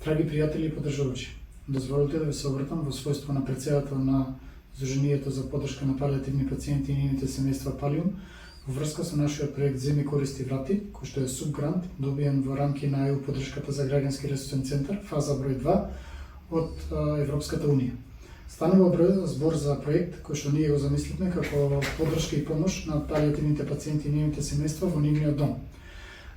Драги пријатели и поддржувачи, дозволете да ви се обратам во својство на претседател на Сдруженијето за поддршка на палијативни пациенти и нивните семејства Палиум во врска со нашиот проект Земи, користи, врати, кој што е субгрант добиен во рамки на ЕУ поддршката за граѓански ресурсен центар, фаза број 2 од Европската унија. Станува збор за проект кој што ние го замисливме како поддршка и помош на палијативните пациенти и нивните семејства во нивниот дом.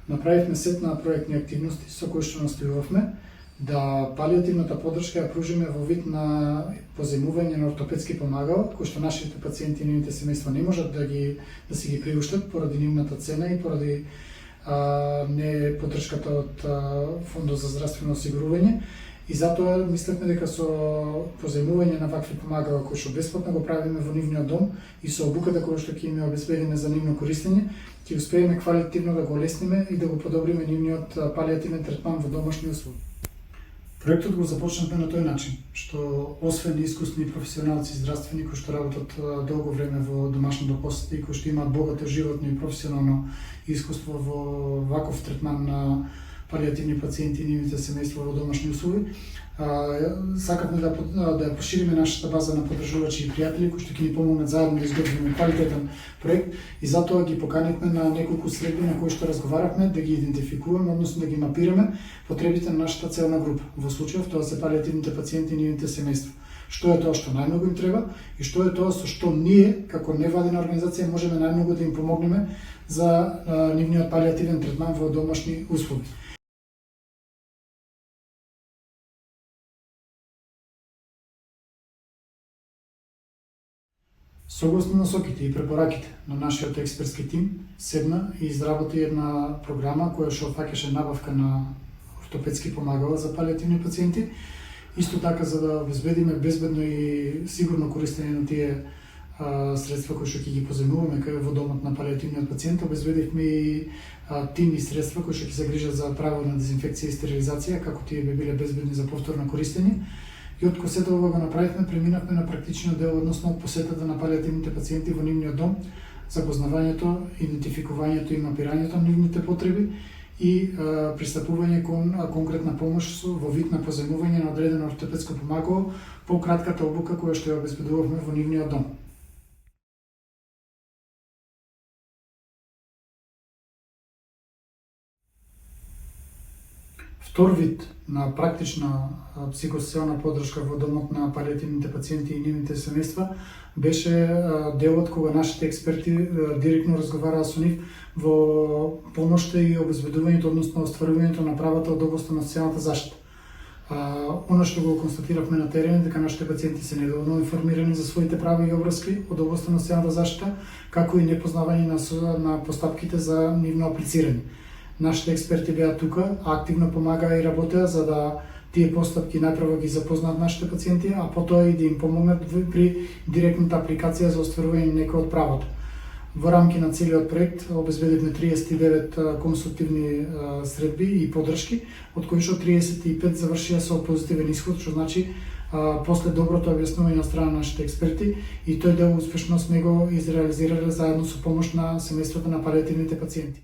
Направивме сет на проектни активности со кои што настојувавме да палијативната поддршка ја пружиме во вид на позајмување на ортопедски помагала, кои што нашите пациенти и нивните семејства не можат да си ги приуштат поради нивната цена и поради не поддршката од Фондот за здравствено осигурување. И затоа мислевме дека со позајмување на вакви помагала кои што бесплатно го правиме во нивниот дом и со обуката која што ќе им обезбедиме за нивно користење, ќе успееме квалитетно да го олесниме и да го подобриме нивниот палијативен третман во домашни услови. Проектот го започнавме на тој начин, што освен искусни професионалци здравствени кои што работат долго време во домашната посета и кои што имаат богато животно и професионално искуство во ваков третман на палијативни пациенти и нивните семејства во домашни услови, сакавме да ја пошириме нашата база на поддржувачи и пријатели кои што ќе ни помогнат заедно да изготвиме квалитетен проект и затоа ги поканивме на неколку средби на кои што разговаравме да ги идентификуваме, односно да ги мапираме потребите на нашата целна група. Во случајов тоа се палијативните пациенти и нивните семејства. Што е тоа што најмногу им треба и што е тоа со што ние како невладина организација можеме најмногу да им помогнеме за нивниот палијативен третман во домашни услови. Согласно насоките и препораките на нашиот експертски тим, седна и изработи една програма која што фаќаше набавка на ортопедски помагала за палијативни пациенти, исто така за да обезбедиме безбедно и сигурно користење на тие средства кои што ќе ги позајмуваме кај во домот на палијативниот пациент. Обезбедивме и тим и средства кои што ќе се грижат за правилна дезинфекција и стерилизација, како тие би биле безбедни за повторно користење. И од сето ова го направивме, преминавме на практичниот дел, односно од посетата на палијативните пациенти во нивниот дом, запознавањето, идентификувањето и мапирањето на нивните потреби и пристапување кон конкретна помош во вид на позајмување на одредено ортопедско помагало по кратката обука која што ја обезбедувавме во нивниот дом. Втор вид на практична психосоцијална поддршка во домот на палијативните пациенти и нивните семејства беше делот кога нашите експерти директно разговараа со нив во помошта и обезбедувањето, односно остварувањето на правата од областа на социјалната заштита. Она што го констатиравме на терен дека нашите пациенти се недоволно информирани за своите права и обврски од областа на социјалната заштита, како и непознавање на постапките за нивно аплицирање. Нашите експерти беа тука, активно помагаа и работеа за да тие постапки најпрво ги запознаат нашите пациенти, а потоа и да им помогнат при директната апликација за остварување некој од правото. Во рамки на целиот проект обезбедивме 39 консултивни средби и поддршки, од кои што 35 завршија со позитивен исход, што значи после доброто објаснување на страна на нашите експерти и тој дел успешно сме го изреализирале заедно со помош на семејството на палијативните пациенти.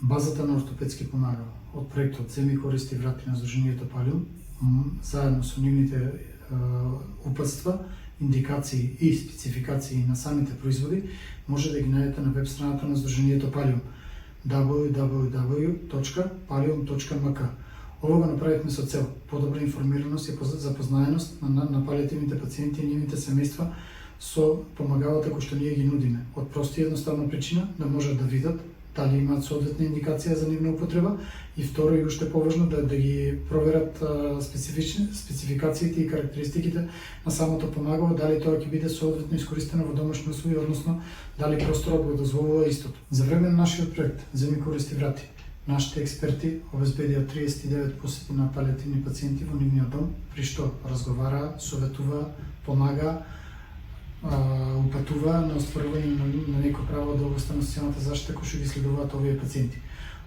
Базата на ортопедски помагала од проектот Земи, користи, врати на Сдруженијето Палиум, заедно со нивните упатства, индикации и спецификации на самите производи, може да ги најдете на веб страната на Сдруженијето Палиум www.palium.mk. Ова го направивме со цел подобра информираност и запознаеност на палијативните пациенти и нивните семејства со помагалата кои што ние ги нудиме. Од проста и едноставна причина да можат да видат дали имаат соодветна индикација за нивна употреба и второ и уште поважно да ги проверат спецификациите и карактеристиките на самото помагало, дали тоа ќе биде соодветно искористено во домашни услови, односно дали просторот го дозволува истото. За време на нашиот проект Земи, користи, врати, нашите експерти обезбедија 39 посети на палијативни пациенти во нивниот дом, при што разговараа, советуваа, помагаа, упатува на остварување на некој право од областа на социјалната заштита кој што ги следуваат овие пациенти.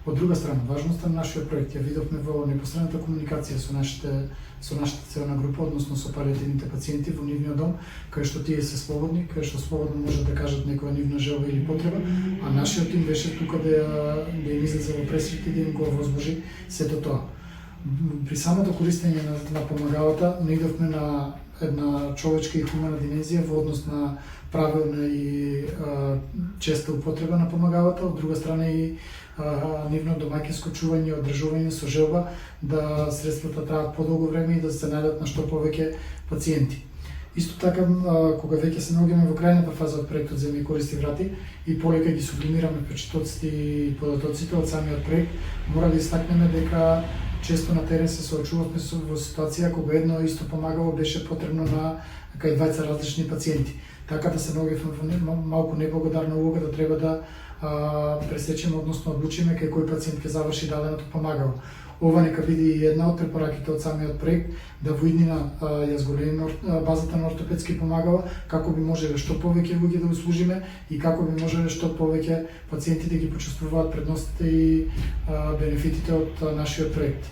Од друга страна, важноста на нашиот проект ја видовме во непосредната комуникација со нашата целна група, односно со палиативните пациенти во нивниот дом, кај што тие се слободни, кај што слободно можат да кажат некоја нивна желба или потреба, а нашиот тим беше тука да им излезе во пресрет и да им го возможи сето тоа. При самото користење на помагалата не идовме на една човечка и хумана димензија во однос на правилна и честа употреба на помагалата, од друга страна и нивно домаќинско чување и одржување со желба да средствата траат подолго време и да се најдат на што повеќе пациенти. Исто така, кога веќе се наоѓаме во крајната фаза од проектот Земи користи врати и полека ги сублимираме впечатоците и податоците од самиот проект, мора да истакнеме дека често на терен се соочувавме во ситуација кога едно исто помагало беше потребно на кај двајца различни пациенти. Така да се наоѓавме во малку неблагодарна улога да треба да пресечеме, односно одлучиме кај кој пациент ќе заврши даденото помагало. Ова нека биде и една од препораките од самиот проект, да во иднина ја зголемиме базата на ортопедски помагала, како би можеле што повеќе луѓе да услужиме и како би можеле што повеќе пациенти да ги почувствуваат предностите и бенефитите од нашиот проект.